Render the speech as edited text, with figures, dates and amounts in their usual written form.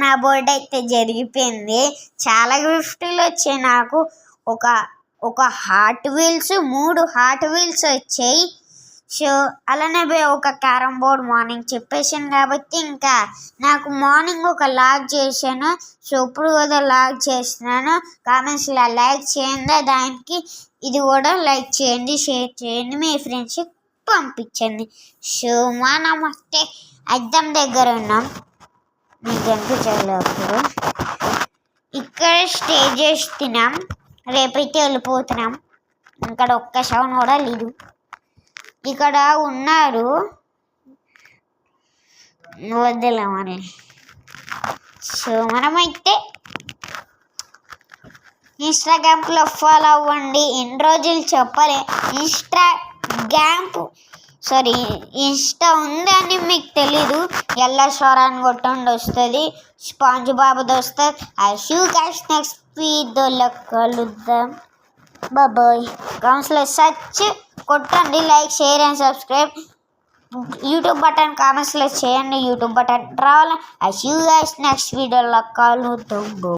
నా బర్త్డే అయితే జరిగిపోయింది. చాలా గిఫ్ట్లు వచ్చాయి నాకు. ఒక హార్ట్ వీల్స్ 3 హార్ట్ వీల్స్ వచ్చాయి. సో అలానే ఒక క్యారమ్ బోర్డ్ మార్నింగ్ చెప్పేసాను కాబట్టి ఇంకా నాకు మార్నింగ్ ఒక లాగ్ చేశాను. సో ఇప్పుడు కూడా లాగ్ చేస్తున్నాను. కామెంట్స్లో లైక్ చేయండి, దానికి ఇది కూడా లైక్ చేయండి, షేర్ చేయండి, మీ ఫ్రెండ్స్కి పంపించండి. సో నమస్తే. అద్దం దగ్గర ఉన్నాం, మీకు కనిపించాలి. అప్పుడు ఇక్కడ స్టే చేస్తున్నాం, రేపైతే వెళ్ళిపోతున్నాం. ఇక్కడ ఒక్క సౌండ్ కూడా లేదు. ఇక్కడ ఉన్నారు, వద్దులేమని. సో మనమైతే ఇన్స్టాగ్రామ్లో ఫాలో అవ్వండి. ఎన్ని రోజులు చెప్పలే ఇన్స్టా ఉందని మీకు తెలీదు. ఎల్ల స్వరాన్ని కొట్టండి వస్తుంది, స్పాంజ్ బాబుది వస్తుంది. I see you guys next వీడియోలో కలుద్దాం. బాయ్. కామెంట్స్లో సర్చ్ కొట్టండి, like share and subscribe. YouTube button కామెంట్స్లో చేయండి, యూట్యూబ్ బటన్ రావాలి. I see you guys next వీడియోలో కలుద్దాం.